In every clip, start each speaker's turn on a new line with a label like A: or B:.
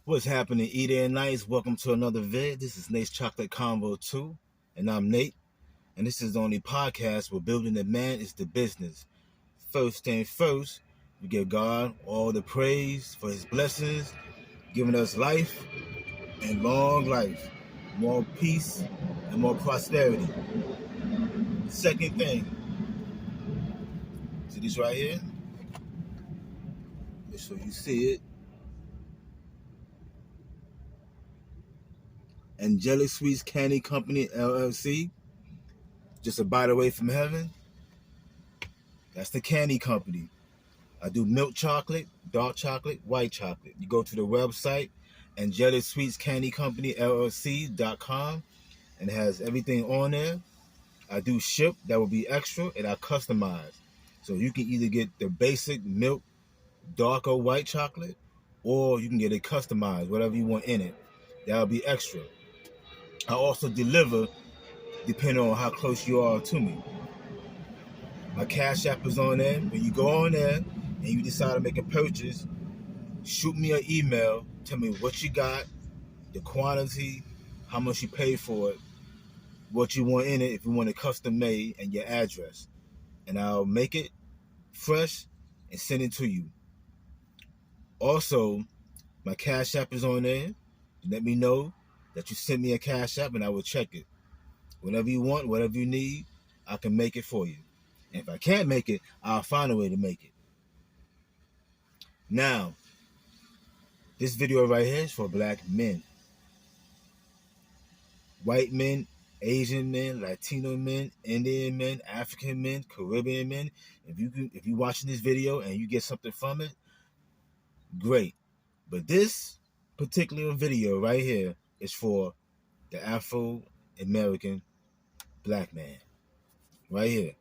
A: What's happening, Eater and Nights? Welcome to another vid. This is Nate's Chocolate Convo 2, and I'm Nate. And this is the only podcast where building the man is the business. First thing first, we give God all the praise for his blessings, giving us life and long life, more peace and more prosperity. Second thing, see this right here? Make sure you see it. Angelic Sweets Candy Company, LLC. Just a bite away from heaven. That's the candy company. I do milk chocolate, dark chocolate, white chocolate. You go to the website, Angelic Sweets Candy Company, LLC.com, and it has everything on there. I do ship, that will be extra, and I customize. So you can either get the basic milk, dark or white chocolate, or you can get it customized, whatever you want in it. That'll be extra. I also deliver depending on how close you are to me. My Cash App is on there. When you go on there and you decide to make a purchase, shoot me an email. Tell me what you got, the quantity, how much you paid for it, what you want in it, if you want it custom made, and your address. And I'll make it fresh and send it to you. Also, my Cash App is on there. Let me know that you sent me a Cash App and I will check it. Whatever you want, whatever you need, I can make it for you. And if I can't make it, I'll find a way to make it. Now, this video right here is for black men. White men, Asian men, Latino men, Indian men, African men, Caribbean men. If you're watching this video and you get something from it, great. But this particular video right here is for the Afro-American black man. Right here.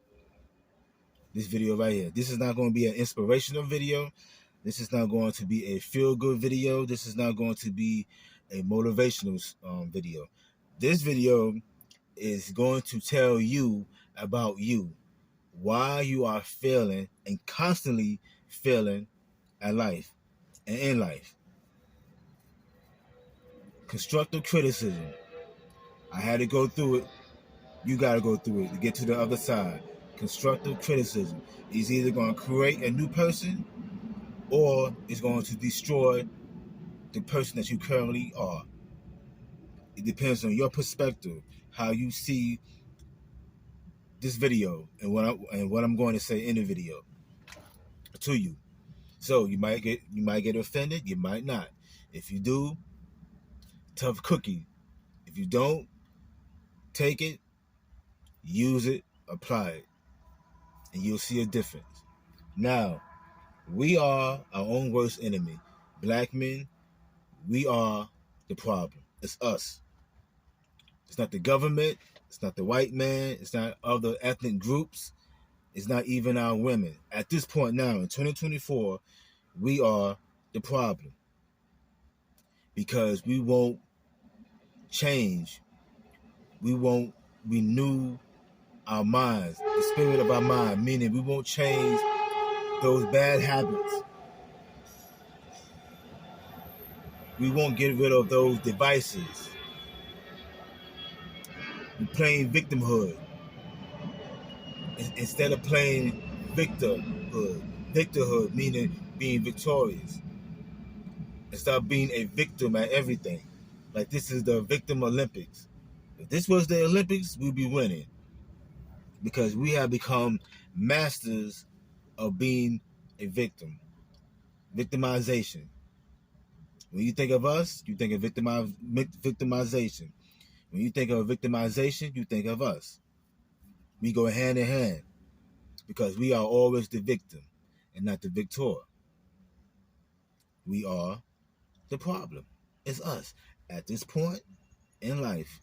A: This video right here. This is not going to be an inspirational video. This is not going to be a feel-good video. This is not going to be a motivational video. This video is going to tell you about you, why you are failing and constantly failing at life and in life. Constructive criticism. I had to go through it. You got to go through it to get to the other side. Constructive criticism is either going to create a new person or it's going to destroy the person that you currently are. It depends on your perspective, how you see this video and what I'm going to say in the video to you. So you might get offended, you might not. If you do, tough cookie. If you don't, take it, use it, apply it, and you'll see a difference. Now, we are our own worst enemy. Black men, we are the problem. It's us. It's not the government. It's not the white man. It's not other ethnic groups. It's not even our women. At this point now, in 2024, we are the problem. Because we won't change. We won't renew our minds, the spirit of our mind, meaning we won't change those bad habits. We won't get rid of those devices. We're playing victimhood instead of playing victorhood. Victorhood meaning being victorious. Instead of being a victim at everything. Like this is the Victim Olympics. If this was the Olympics, we'd be winning. Because we have become masters of being a victim. Victimization. When you think of us, you think of victimization. When you think of victimization, you think of us. We go hand in hand because we are always the victim and not the victor. We are the problem. It's us. At this point in life,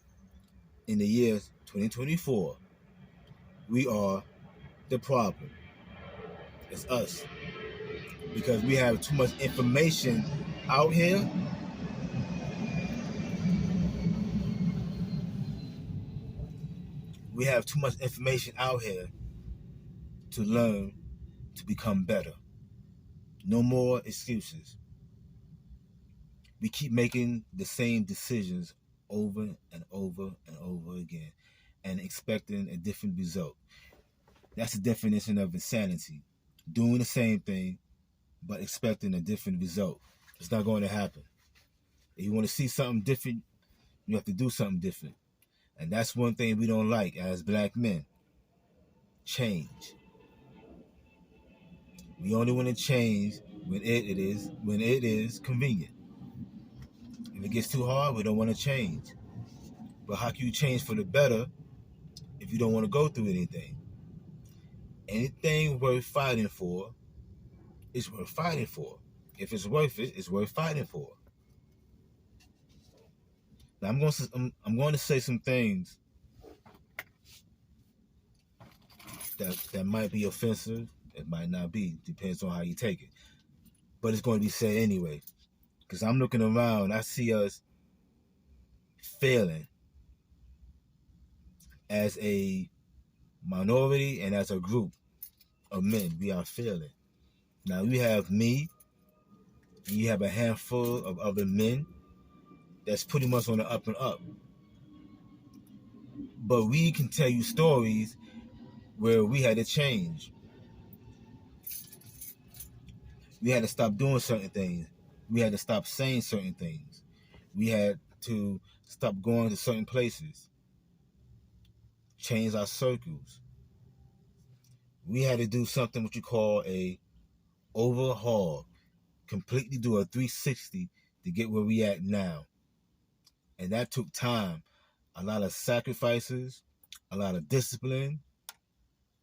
A: in the year 2024, we are the problem. It's us. Because we have too much information out here. We have too much information out here to learn to become better. No more excuses. We keep making the same decisions over and over and over again and expecting a different result. That's the definition of insanity. Doing the same thing but expecting a different result. It's not going to happen. If you want to see something different, you have to do something different. And that's one thing we don't like as black men. Change. We only want to change when it is convenient. If it gets too hard, we don't want to change. But how can you change for the better if you don't want to go through anything? Anything worth fighting for is worth fighting for. If it's worth it, it's worth fighting for. Now I'm going to say some things that might be offensive. It might not be. Depends on how you take it. But it's going to be said anyway. Because I'm looking around, I see us failing as a minority and as a group of men. We are failing. Now you have me, and you have a handful of other men that's pretty much on the up and up. But we can tell you stories where we had to change. We had to stop doing certain things. We had to stop saying certain things. We had to stop going to certain places. Change our circles. We had to do something what you call a overhaul. Completely do a 360 to get where we at now. And that took time. A lot of sacrifices, a lot of discipline,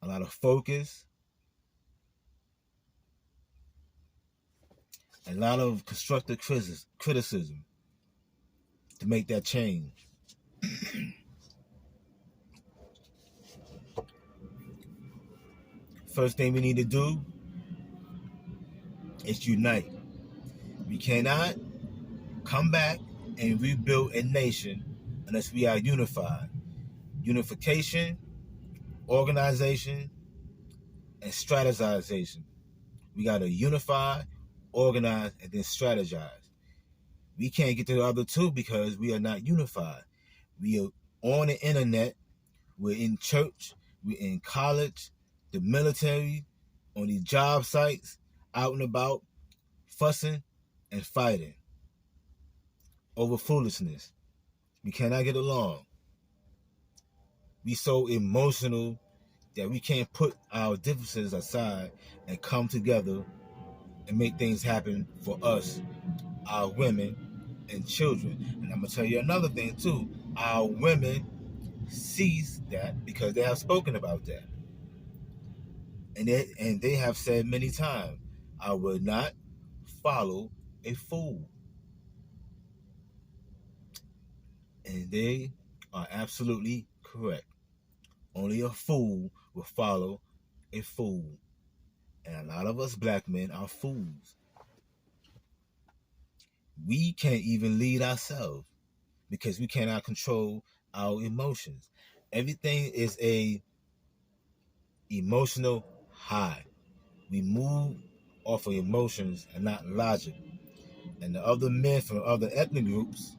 A: a lot of focus, a lot of constructive criticism to make that change. First thing we need to do is unite. We cannot come back and rebuild a nation unless we are unified. Unification, organization, and strategization. We got to unify, organize, and then strategize. We can't get to the other two because we are not unified. We are on the internet, we're in church, we're in college, the military, on these job sites, out and about, fussing and fighting over foolishness. We cannot get along. We so emotional that we can't put our differences aside and come together and make things happen for us, our women, and children. And I'm going to tell you another thing too. Our women sees that because they have spoken about that. And they have said many times, I will not follow a fool. And they are absolutely correct. Only a fool will follow a fool. And a lot of us black men are fools. We can't even lead ourselves because we cannot control our emotions. Everything is a emotional high. We move off of emotions and not logic. And the other men from other ethnic groups,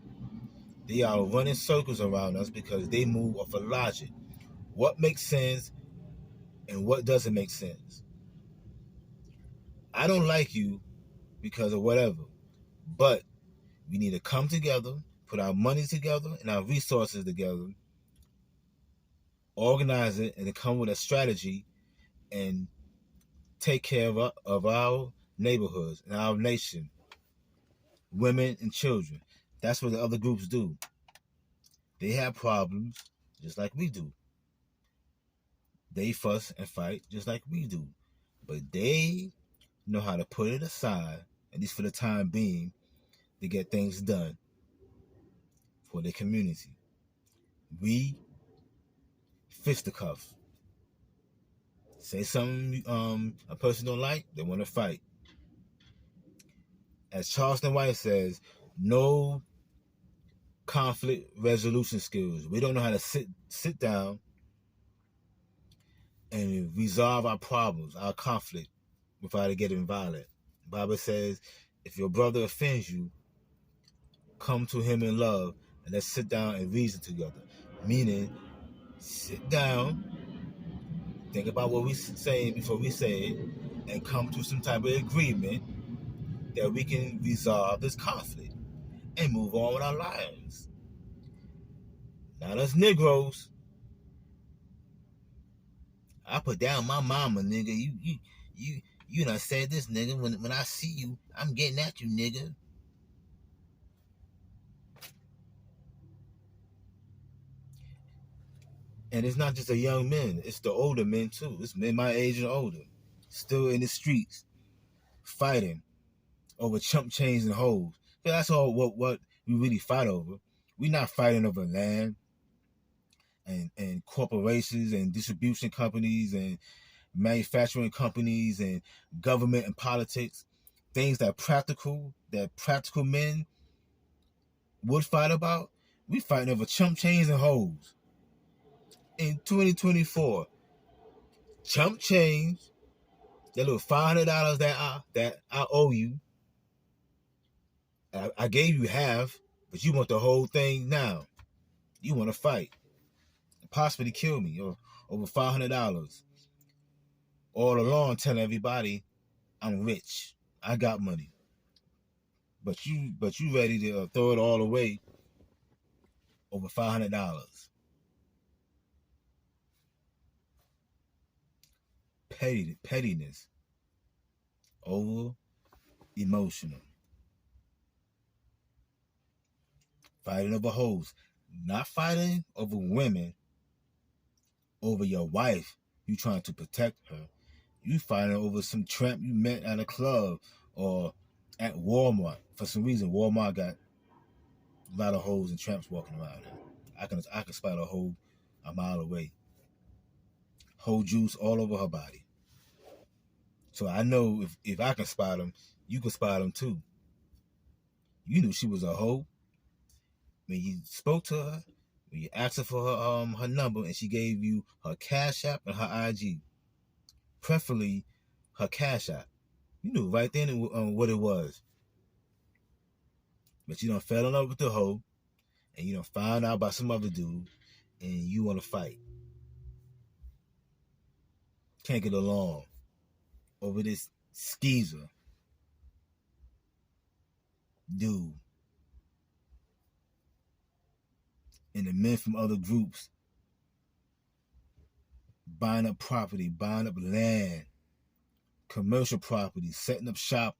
A: they are running circles around us because they move off of logic. What makes sense and what doesn't make sense. I don't like you because of whatever, but we need to come together, put our money together and our resources together, organize it, and come with a strategy and take care of our neighborhoods and our nation, women and children. That's what the other groups do. They have problems just like we do. They fuss and fight just like we do. But they know how to put it aside, at least for the time being, to get things done for their community. We fisticuff. Say something a person don't like, they want to fight. As Charleston White says, no conflict resolution skills. We don't know how to sit down and resolve our problems, our conflict, without it getting violent. The Bible says, if your brother offends you, come to him in love, and let's sit down and reason together. Meaning, sit down, think about what we saying before we say it, and come to some type of agreement that we can resolve this conflict and move on with our lives. Not us Negroes. I put down my mama, nigga. You done said this, nigga. When I see you, I'm getting at you, nigga. And it's not just the young men, it's the older men too. It's men my age and older. Still in the streets, fighting over chump chains and hoes. That's all what we really fight over. We're not fighting over land and corporations and distribution companies and manufacturing companies and government and politics. Things that practical men would fight about. We fighting over chump chains and hoes. In 2024, chump chains, that little $500 that I owe you, I gave you half, but you want the whole thing now. You want to fight, possibly kill me, or over $500. All along, telling everybody I'm rich, I got money, but you ready to throw it all away over $500. Pettiness, over emotional, fighting over hoes, not fighting over women, over your wife. You trying to protect her. You fighting over some tramp you met at a club or at Walmart. For some reason, Walmart got a lot of hoes and tramps walking around there. I can spot a hoe a mile away. Hoe juice all over her body. So I know if I can spot them, you can spot them too. You knew she was a hoe when you spoke to her, when you asked her for her number, and she gave you her Cash App and her IG, preferably her Cash App. You knew right then what it was. But you done fell in love with the hoe, and you done found out about some other dude, and you want to fight. Can't get along over this skeezer dude. And the men from other groups buying up property, buying up land, commercial property, setting up shop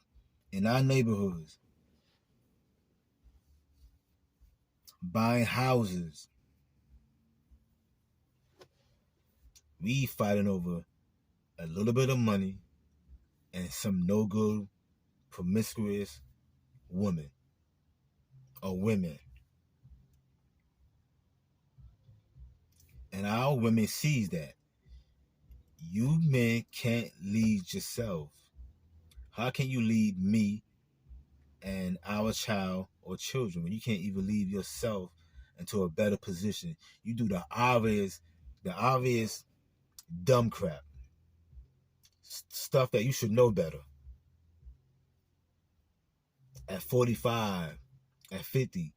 A: in our neighborhoods, buying houses. We fighting over a little bit of money and some no good, promiscuous woman or women. And our women sees that. You men can't lead yourself. How can you lead me and our child or children when you can't even lead yourself into a better position? You do the obvious dumb crap. Stuff that you should know better. At 45, at 50.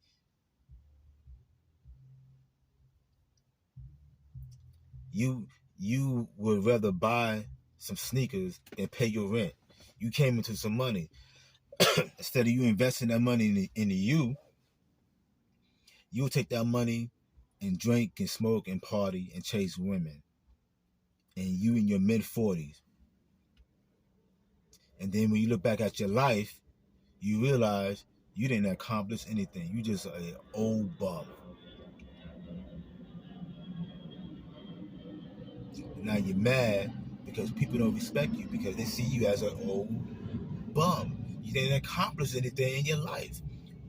A: You would rather buy some sneakers and pay your rent. You came into some money. Instead of you investing that money into you, you'll take that money and drink and smoke and party and chase women. And you in your mid-40s. And then when you look back at your life, you realize you didn't accomplish anything. You just an old bum. Now you're mad because people don't respect you because they see you as an old bum. You didn't accomplish anything in your life.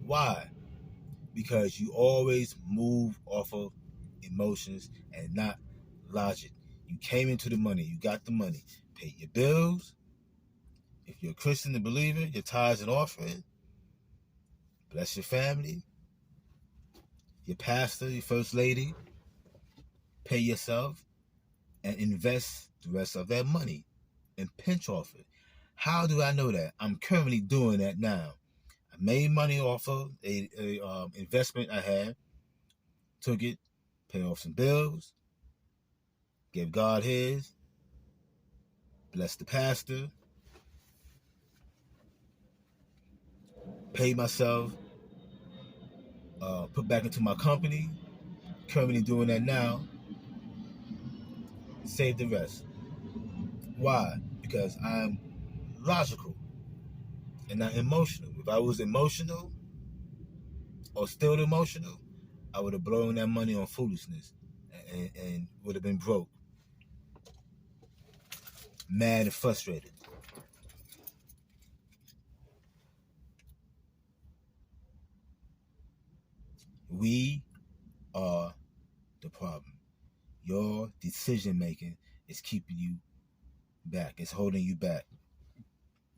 A: Why? Because you always move off of emotions and not logic. You came into the money. You got the money. Pay your bills. If you're a Christian and believer, your tithes and offering. Bless your family. Your pastor, your first lady. Pay yourself and invest the rest of that money and pinch off it. How do I know that? I'm currently doing that now. I made money off of a investment I had, took it, paid off some bills, gave God his, blessed the pastor, paid myself, put back into my company, currently doing that now, save the rest. Why? Because I'm logical and not emotional. If I was emotional or still emotional, I would have blown that money on foolishness and would have been broke, mad and frustrated. We are the problem. Your decision making is keeping you back. It's holding you back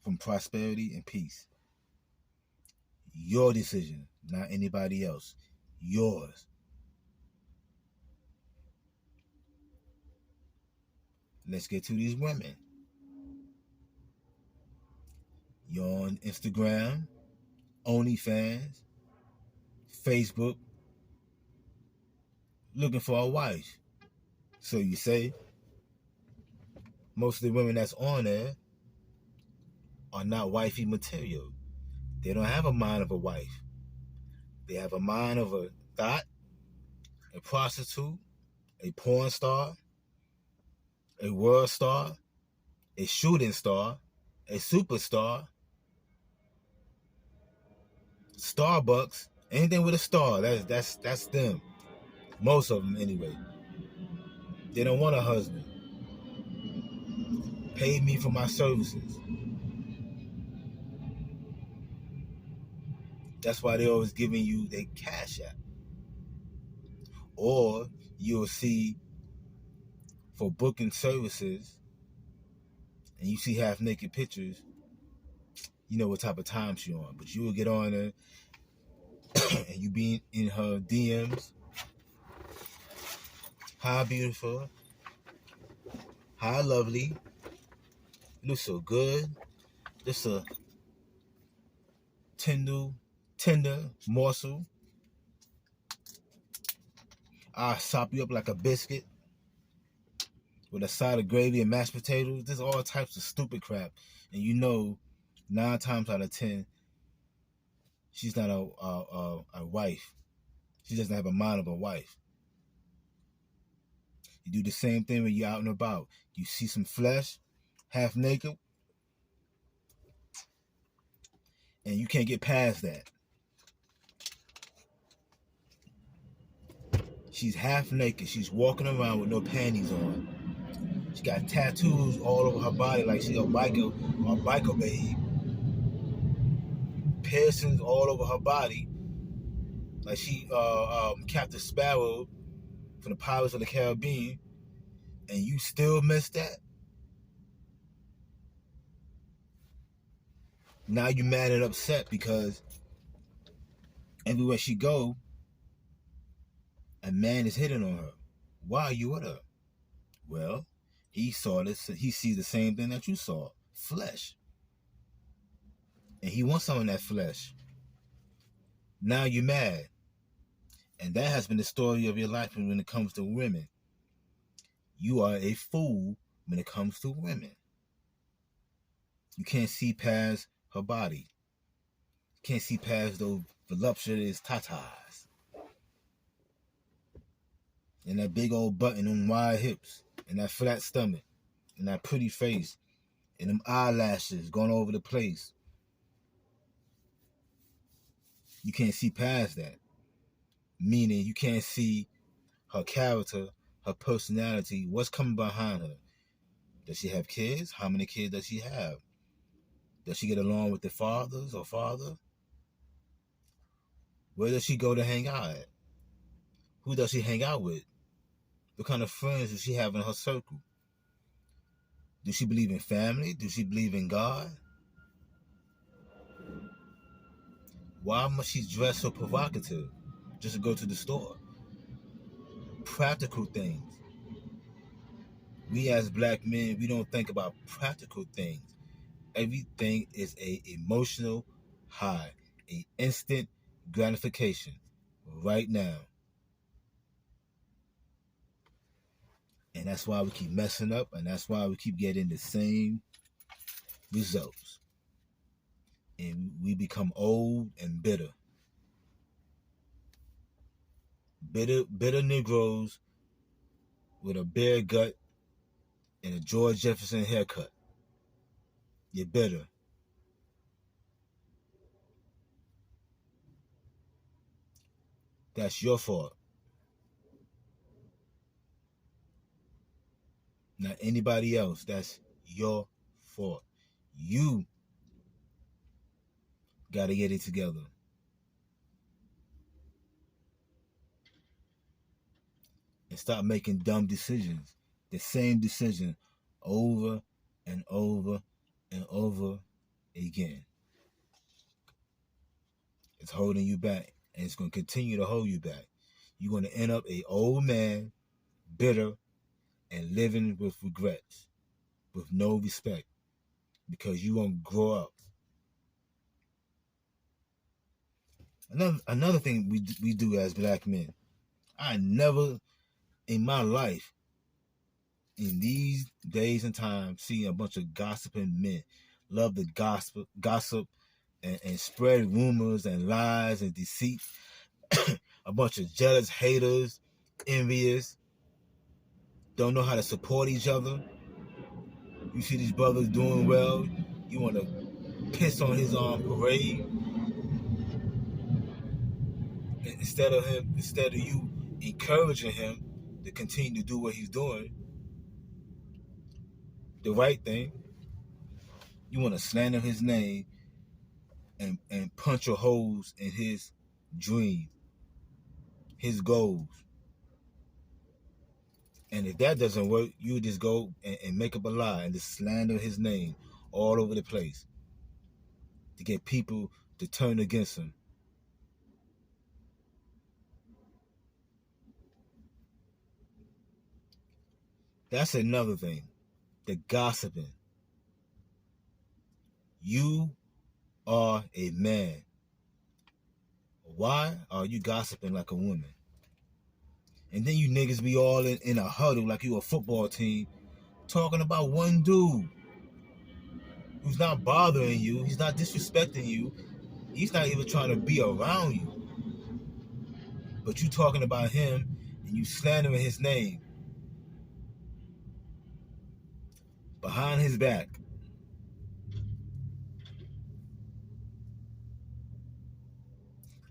A: from prosperity and peace. Your decision, not anybody else. Yours. Let's get to these women. You're on Instagram, OnlyFans, Facebook, looking for a wife. So you say most of the women that's on there are not wifey material. They don't have a mind of a wife. They have a mind of a thought, a prostitute, a porn star, a world star, a shooting star, a superstar, Starbucks, anything with a star. That's them. Most of them anyway. They don't want a husband. Pay me for my services. That's why they're always giving you their cash app. Or you'll see for booking services and you see half naked pictures, you know what type of time she's on. But you will get on there and you be in her DMs. Hi, beautiful. Hi, lovely. You look so good. Just a tender morsel. I'll sop you up like a biscuit with a side of gravy and mashed potatoes. There's all types of stupid crap. And you know, 9 times out of 10, she's not a wife. She doesn't have a mind of a wife. You do the same thing when you're out and about. You see some flesh, half naked, and you can't get past that. She's half naked. She's walking around with no panties on. She got tattoos all over her body like she's a biker babe. Piercings all over her body like she Captain Sparrow from the Pirates of the Caribbean, and you still miss that? Now you mad and upset because everywhere she go, a man is hitting on her. Why are you with her? Well, he saw this. He sees the same thing that you saw, flesh, and he wants some of that flesh. Now you're mad, and that has been the story of your life when it comes to women. You are a fool when it comes to women. You can't see past her body. You can't see past those voluptuous tatas and that big old butt and them wide hips and that flat stomach and that pretty face and them eyelashes going over the place. You can't see past that. Meaning you can't see her character, her personality, what's coming behind her. Does she have kids? How many kids does she have? Does she get along with the fathers or father? Where does she go to hang out at? Who does she hang out with? What kind of friends does she have in her circle? Does she believe in family? Does she believe in God? Why must she dress so provocative just to go to the store? Practical things. We as black men, we don't think about practical things. Everything is a emotional high. an instant gratification right now. And that's why we keep messing up, and that's why we keep getting the same results. And we become old and bitter. Bitter Negroes with a bare gut and a George Jefferson haircut. You're bitter. That's your fault. Not anybody else. That's your fault. You got to get it together. And stop making dumb decisions. The same decision over and over and over again. It's holding you back, and it's going to continue to hold you back. You're going to end up an old man, bitter, and living with regrets, with no respect, because you won't grow up. Another thing we do as black men, I never in my life, in these days and times, see a bunch of gossiping men love to gossip and spread rumors and lies and deceit. A bunch of jealous haters, envious, don't know how to support each other. You see these brothers doing well, you want to piss on his parade. Instead of you encouraging him to continue to do what he's doing, the right thing, you want to slander his name and punch a holes in his dream, his goals. And if that doesn't work, you just go and make up a lie and just slander his name all over the place to get people to turn against him. That's another thing. The gossiping. You are a man. Why are you gossiping like a woman? And then you niggas be all in a huddle like you a football team talking about one dude who's not bothering you. He's not disrespecting you. He's not even trying to be around you. But you talking about him and you slandering his name behind his back.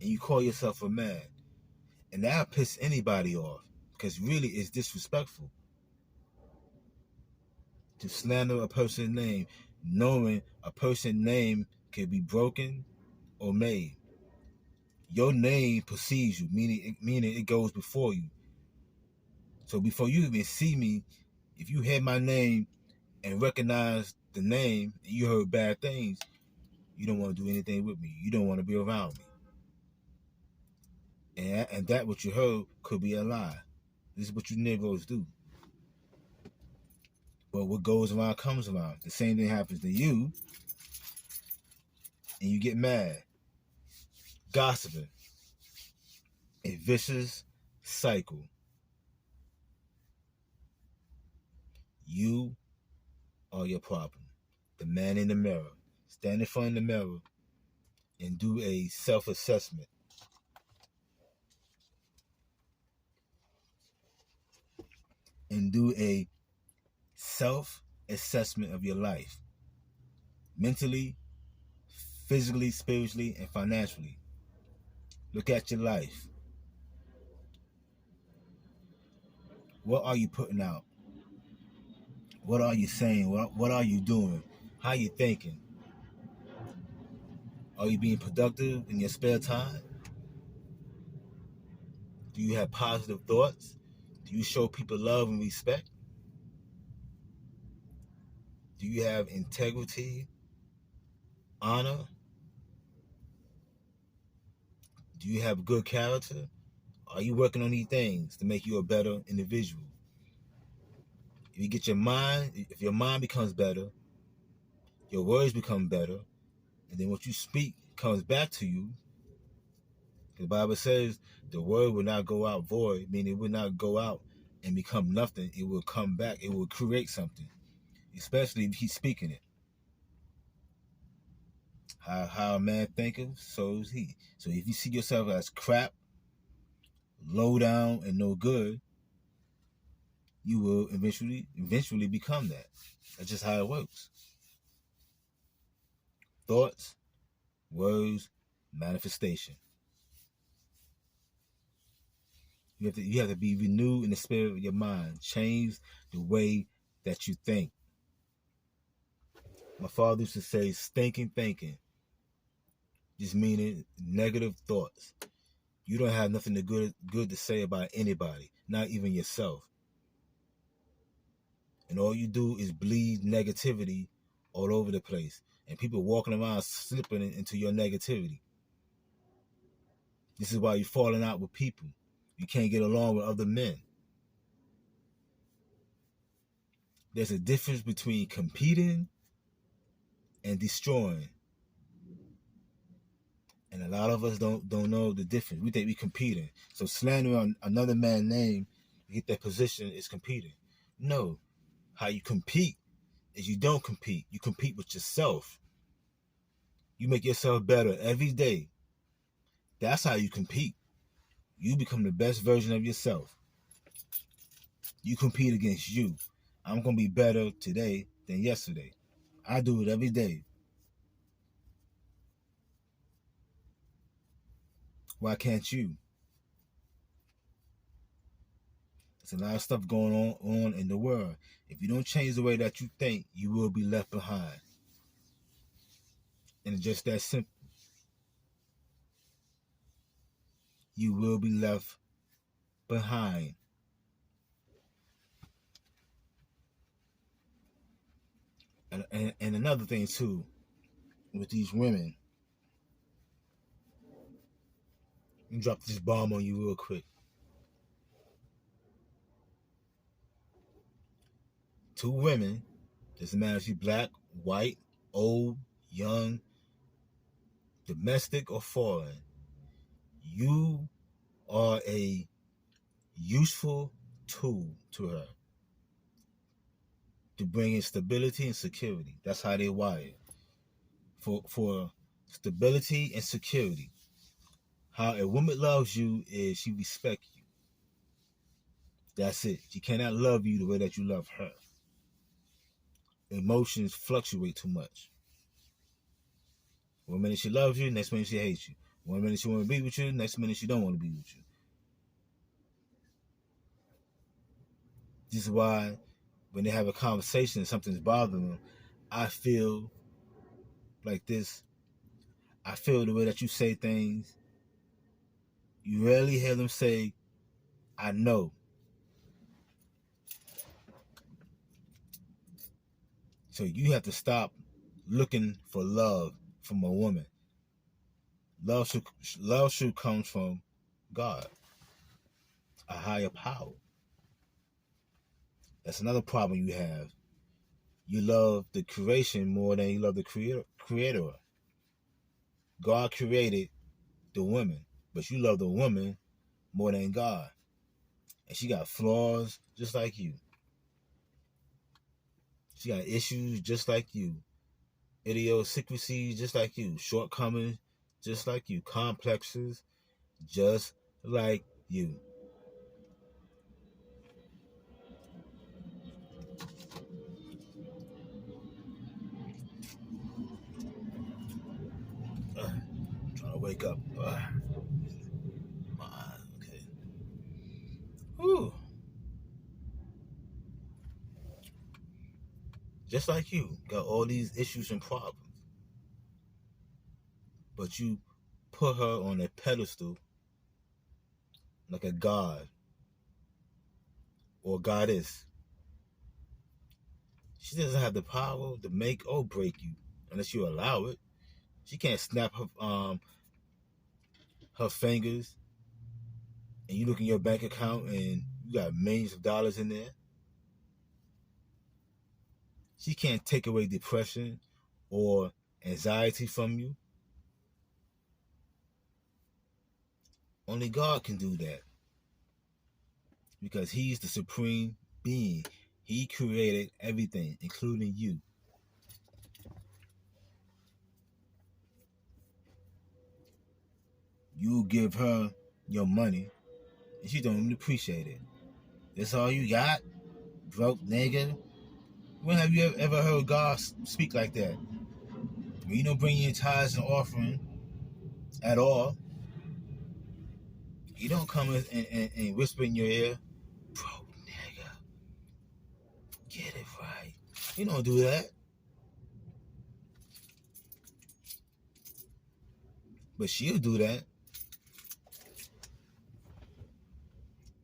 A: And you call yourself a man. And that'll piss anybody off, because really it's disrespectful to slander a person's name, knowing a person's name can be broken or made. Your name precedes you, meaning it goes before you. So before you even see me, if you hear my name and recognize the name and you heard bad things, you don't want to do anything with me. You don't want to be around me. And that what you heard could be a lie. This is what you Negroes do. But what goes around comes around. The same thing happens to you, and you get mad. Gossiping. A vicious cycle. You are your problem. The man in the mirror. Stand in front of the mirror and do a self-assessment. And do a self-assessment of your life. Mentally, physically, spiritually, and financially. Look at your life. What are you putting out? What are you saying? What are you doing? How are you thinking? Are you being productive in your spare time? Do you have positive thoughts? Do you show people love and respect? Do you have integrity, honor? Do you have good character? Are you working on these things to make you a better individual? If your mind becomes better, your words become better, and then what you speak comes back to you. The Bible says the word will not go out void, meaning it will not go out and become nothing. It will come back. It will create something, especially if he's speaking it. How a man thinketh, so is he. So if you see yourself as crap, low down, and no good, you will eventually become that. That's just how it works. Thoughts, words, manifestation. You have to be renewed in the spirit of your mind. Change the way that you think. My father used to say, stinking thinking. Just meaning negative thoughts. You don't have nothing good to say about anybody, not even yourself. And all you do is bleed negativity all over the place. And people walking around slipping into your negativity. This is why you're falling out with people. You can't get along with other men. There's a difference between competing and destroying. And a lot of us don't know the difference. We think we competing. So slandering another man's name to get that position is competing. No. How you compete is you don't compete. You compete with yourself. You make yourself better every day. That's how you compete. You become the best version of yourself. You compete against you. I'm going to be better today than yesterday. I do it every day. Why can't you? There's a lot of stuff going on in the world. If you don't change the way that you think, you will be left behind. And it's just that simple. You will be left behind. And another thing too, with these women, let me drop this bomb on you real quick. Two women, doesn't matter if you're black, white, old, young, domestic or foreign, you are a useful tool to her to bring in stability and security. That's how they wired. For stability and security. How a woman loves you is she respects you. That's it. She cannot love you the way that you love her. Emotions fluctuate too much. One minute she loves you, next minute she hates you. One minute she want to be with you, next minute she don't want to be with you. This is why when they have a conversation and something's bothering them, I feel like this. I feel the way that you say things. You rarely hear them say, I know. So you have to stop looking for love from a woman. Love should come from God, a higher power. That's another problem you have. You love the creation more than you love the creator. God created the woman, but you love the woman more than God. And she got flaws just like you. She got issues just like you. Idiosyncrasies just like you. Shortcomings just like you. Complexes just like you. Trying to wake up. Okay. Whew. Just like you. Got all these issues and problems. But you put her on a pedestal like a god or goddess. She doesn't have the power to make or break you unless you allow it. She can't snap her fingers and you look in your bank account and you got millions of dollars in there. She can't take away depression or anxiety from you. Only God can do that because He's the supreme being. He created everything, including you. You give her your money, and she don't even appreciate it. That's all you got, broke nigga. When have you ever heard God speak like that? When you don't bring your tithes and offering at all, you don't come and whisper in your ear, broke nigga, get it right. You don't do that. But she'll do that.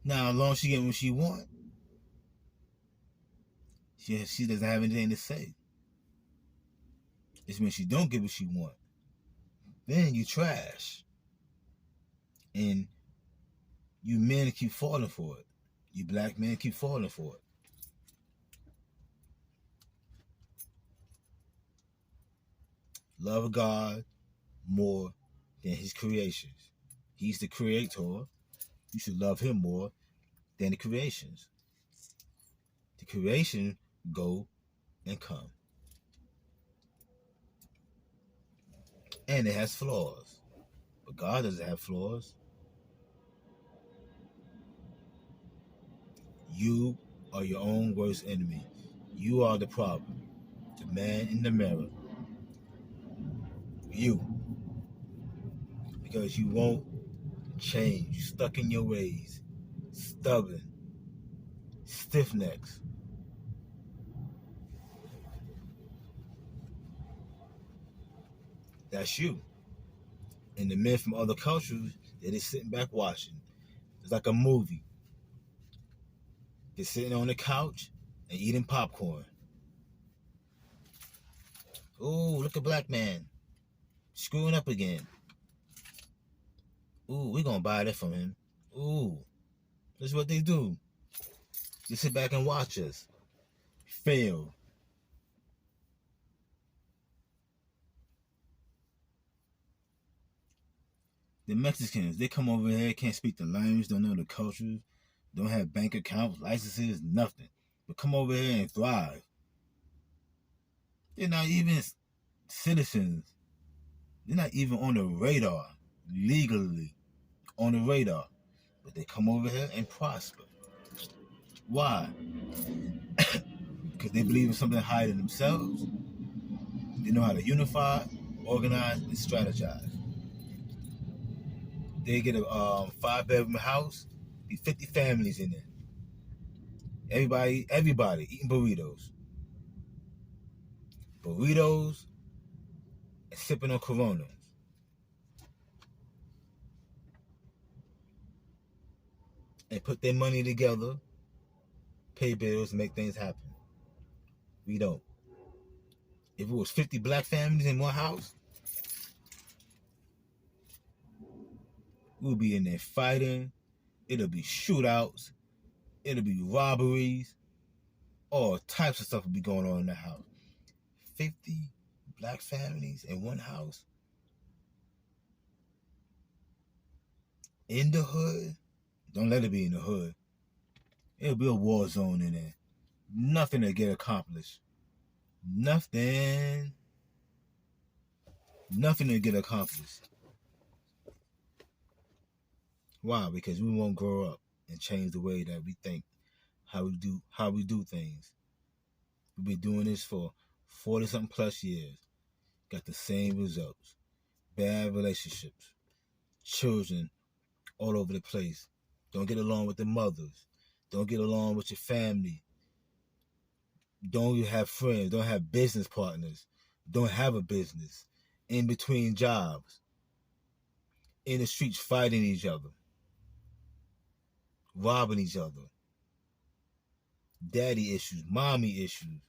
A: Now, as long as she get what she want, she doesn't have anything to say. It's when she don't get what she want. Then you trash. And you men keep falling for it. You black men keep falling for it. Love God more than His creations. He's the creator. You should love Him more than the creations. The creation go and come. And it has flaws. But God doesn't have flaws. You are your own worst enemy. You are the problem. The man in the mirror. You. Because you won't change. You're stuck in your ways. Stubborn. Stiff necks. That's you. And the men from other cultures, they're just sitting back watching. It's like a movie. They're sitting on the couch and eating popcorn. Ooh, look at black man. Screwing up again. Ooh, we're going to buy that from him. Ooh, that's what they do. They sit back and watch us fail. The Mexicans, they come over here, can't speak the language, don't know the cultures, don't have bank accounts, licenses, nothing. But come over here and thrive. They're not even citizens. They're not even on the radar, legally on the radar. But they come over here and prosper. Why? Because they believe in something higher than themselves. They know how to unify, organize, and strategize. They get a 5-bedroom house, be 50 families in there. Everybody eating burritos. Burritos and sipping on Coronas. And put their money together, pay bills, and make things happen. We don't. If it was 50 black families in one house, we'll be in there fighting. It'll be shootouts. It'll be robberies. All types of stuff will be going on in the house. 50 black families in one house. In the hood. Don't let it be in the hood. It'll be a war zone in there. Nothing to get accomplished. Nothing to get accomplished. Why? Because we won't grow up and change the way that we think, how we do things. We've been doing this for 40-something plus years. Got the same results. Bad relationships. Children all over the place. Don't get along with the mothers. Don't get along with your family. Don't have friends. Don't have business partners. Don't have a business. In between jobs. In the streets fighting each other. Robbing each other. Daddy issues. Mommy issues.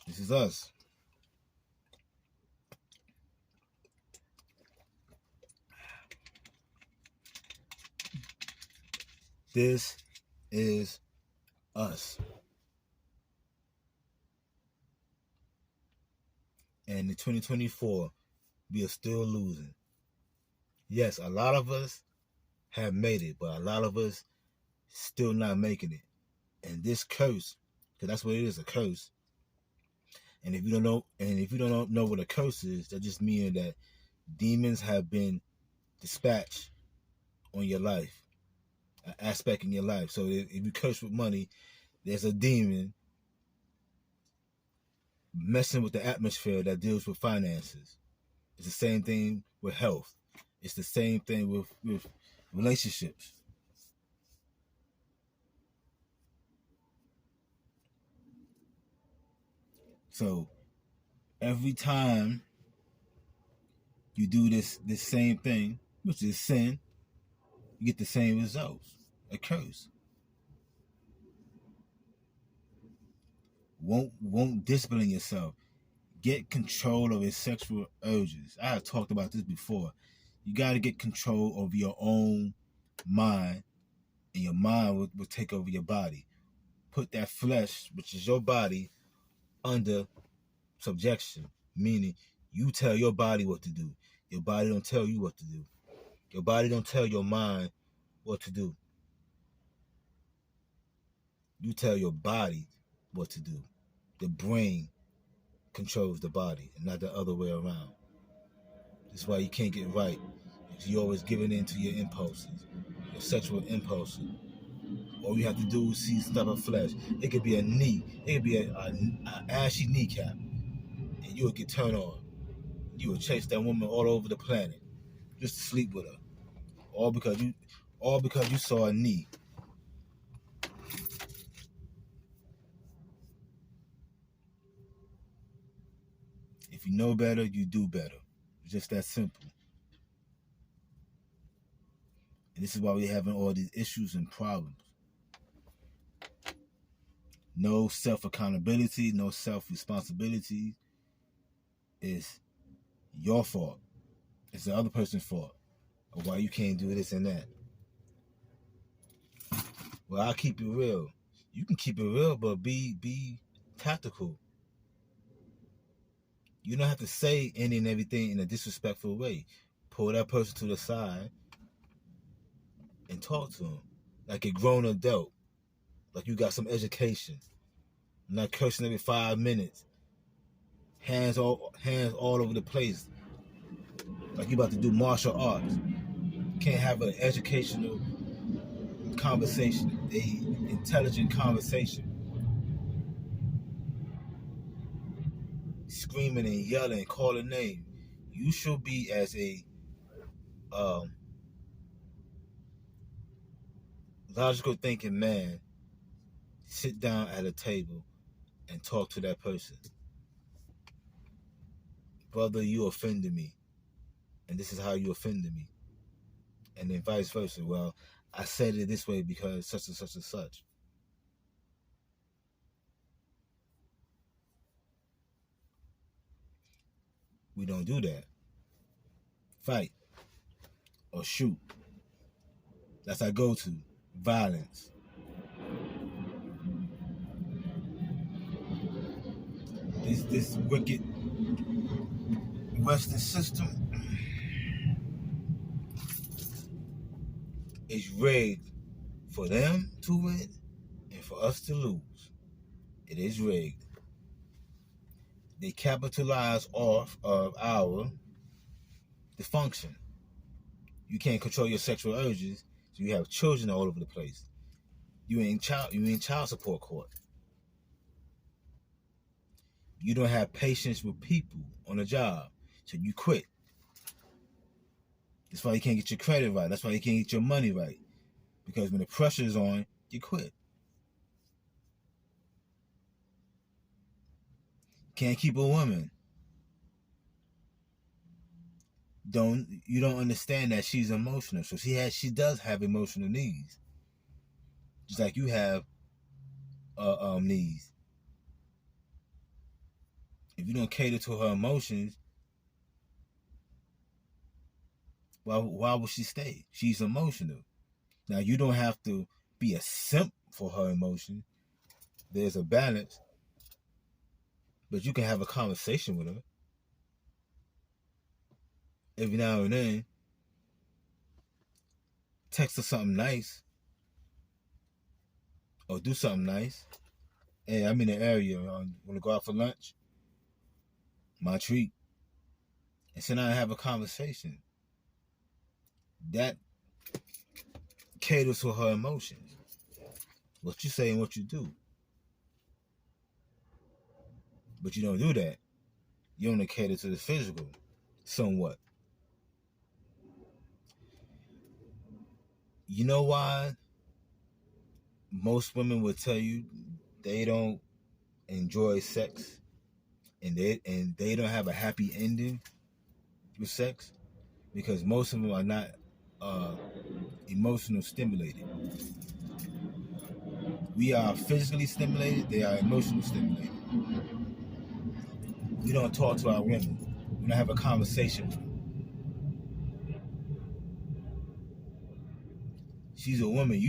A: This is us. This is us. And in 2024, we are still losing. Yes, a lot of us have made it, but a lot of us still not making it. And this curse, because that's what it is, a curse. And if you don't know what a curse is, that just means that demons have been dispatched on your life, an aspect in your life. So if you curse with money, there's a demon messing with the atmosphere that deals with finances. It's the same thing with health. It's the same thing with relationships. So every time you do this same thing, which is sin, you get the same results. A curse. Won't discipline yourself. Get control of your sexual urges. I have talked about this before. You got to get control of your own mind, and your mind will take over your body. Put that flesh, which is your body, under subjection, meaning you tell your body what to do. Your body don't tell you what to do. Your body don't tell your mind what to do. You tell your body what to do. The brain controls the body and not the other way around. That's why you can't get right. You're always giving in to your impulses, your sexual impulses. All you have to do is see stuff of flesh. It could be a knee. It could be an ashy kneecap. And you would get turned on. You would chase that woman all over the planet just to sleep with her. All because you saw a knee. If you know better, you do better. It's just that simple. And this is why we're having all these issues and problems. No self-accountability, no self-responsibility is your fault. It's the other person's fault of why you can't do this and that. Well, I'll keep it real. You can keep it real, but be tactical. You don't have to say any and everything in a disrespectful way. Pull that person to the side and talk to them like a grown adult, like you got some education. Not cursing every 5 minutes, hands all over the place, like you about to do martial arts. Can't have an educational conversation, a intelligent conversation. Screaming and yelling, and calling names. You should be as a logical thinking man. Sit down at a table and talk to that person. Brother, you offended me, and this is how you offended me. And then vice versa. Well, I said it this way because such and such and such. We don't do that. Fight or shoot. That's our go-to. Violence. This wicked Western system is rigged for them to win and for us to lose. It is rigged. They capitalize off of our dysfunction. You can't control your sexual urges, so you have children all over the place. You in child support court. You don't have patience with people on a job, so you quit. That's why you can't get your credit right. That's why you can't get your money right. Because when the pressure is on, you quit. Can't keep a woman. You don't understand that she's emotional. So she does have emotional needs. Just like you have needs. If you don't cater to her emotions, why would she stay? She's emotional. Now you don't have to be a simp for her emotion. There's a balance. But you can have a conversation with her. every now and then, text her something nice or do something nice. Hey, I'm in the area. Want to go out for lunch? My treat. And sit down and have a conversation. That caters to her emotions. What you say and what you do. But you don't do that. You only cater to the physical, somewhat. You know why most women will tell you they don't enjoy sex and they don't have a happy ending with sex? Because most of them are not emotional stimulated. We are physically stimulated, they are emotional stimulated. We don't talk to our women. We don't have a conversation with them. She's a woman.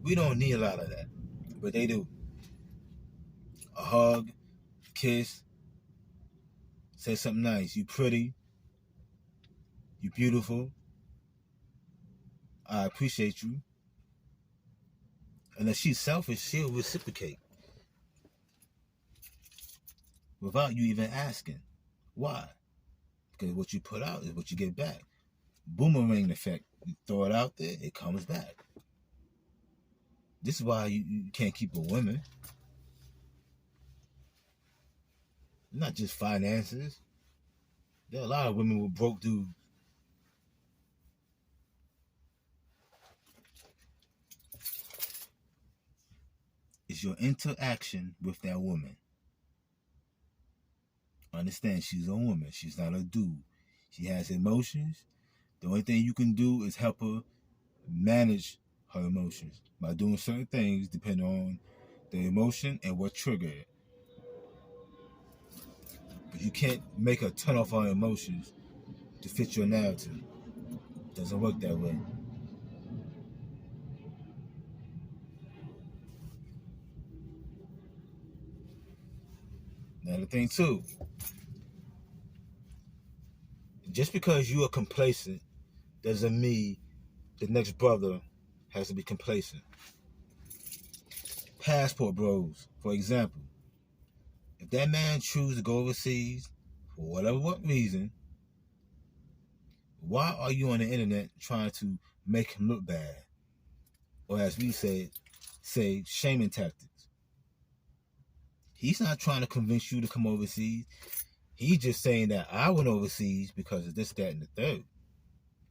A: We don't need a lot of that. But they do. A hug, kiss, say something nice. You pretty. You beautiful. I appreciate you. And if she's selfish, she'll reciprocate without you even asking. Why? Because what you put out is what you get back. Boomerang effect. You throw it out there, it comes back. This is why you can't keep a woman. Not just finances. There are a lot of women with broke dudes. It's your interaction with that woman. Understand, she's a woman. She's not a dude. She has emotions. The only thing you can do is help her manage her emotions by doing certain things depending on the emotion and what triggered it. But you can't make her turn off her emotions to fit your narrative. It doesn't work that way. Another thing too, just because you are complacent doesn't mean the next brother has to be complacent. Passport bros, for example. If that man chooses to go overseas for what reason, why are you on the internet trying to make him look bad? Or as we say shaming tactics. He's not trying to convince you to come overseas. He's just saying that I went overseas because of this, that, and the third.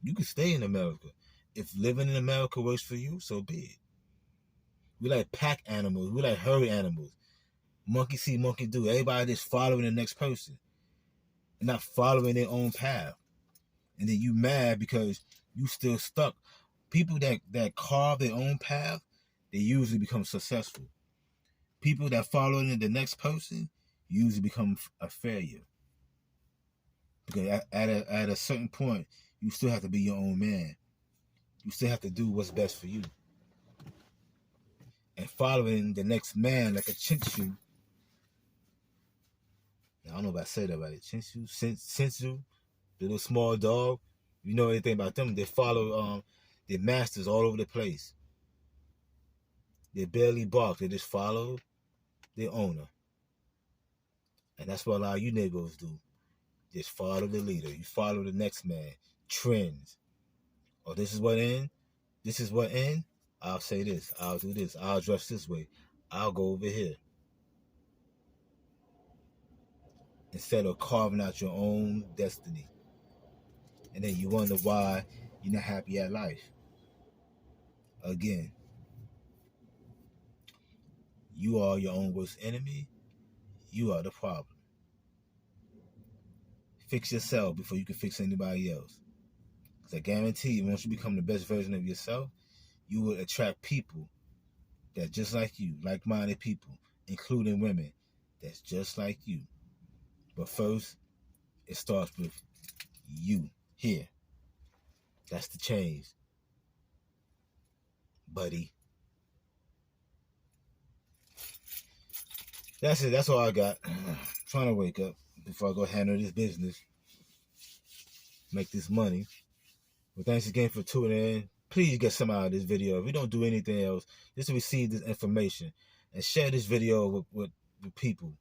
A: You can stay in America. If living in America works for you, so be it. We like pack animals. We like herd animals. Monkey see, monkey do. Everybody just following the next person and not following their own path. And then you mad because you still stuck. People that carve their own path, they usually become successful. People that follow the next person usually become a failure. Because at a certain point, you still have to be your own man. You still have to do what's best for you. And following the next man like a chinchu. I don't know if I said that right. Chinchu, the little small dog. You know anything about them? They follow their masters all over the place. They barely bark. They just follow their owner. And that's what a lot of you niggas do. Just follow the leader. You follow the next man. Trends. Oh, this is what in? This is what in? I'll say this. I'll do this. I'll dress this way. I'll go over here. Instead of carving out your own destiny. And then you wonder why you're not happy at life. Again, you are your own worst enemy. You are the problem. Fix yourself before you can fix anybody else. Because I guarantee you, once you become the best version of yourself, you will attract people that's just like you, like-minded people, including women that's just like you. But first, it starts with you here. That's the change, buddy. That's it. That's all I got. I'm trying to wake up before I go handle this business. make this money. Well, thanks again for tuning in. Please get some out of this video. If you don't do anything else, just to receive this information and share this video with people,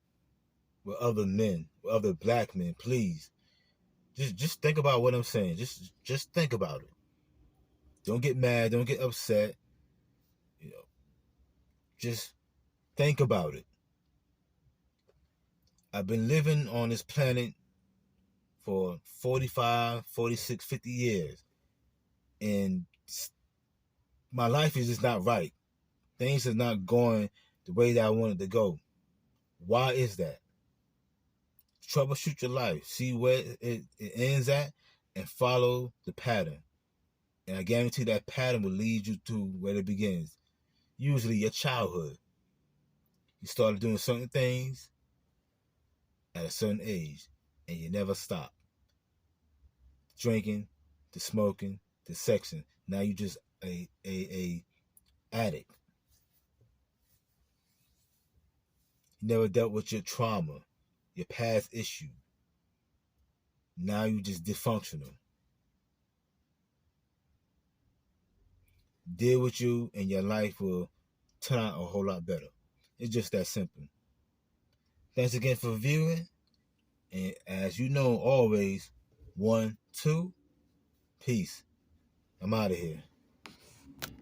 A: with other men, with other black men. Please, just think about what I'm saying. Just think about it. Don't get mad. Don't get upset. You know, just think about it. I've been living on this planet for 45, 46, 50 years. And my life is just not right. Things are not going the way that I wanted to go. Why is that? Troubleshoot your life. See where it ends at and follow the pattern. And I guarantee that pattern will lead you to where it begins. Usually your childhood. You started doing certain things at a certain age and you never stop. Drinking, to smoking, to sexing. Now you just a addict. You never dealt with your trauma, your past issue. Now you just dysfunctional. Deal with you and your life will turn out a whole lot better. It's just that simple. Thanks again for viewing. And as you know, always, 1, 2, peace. I'm out of here.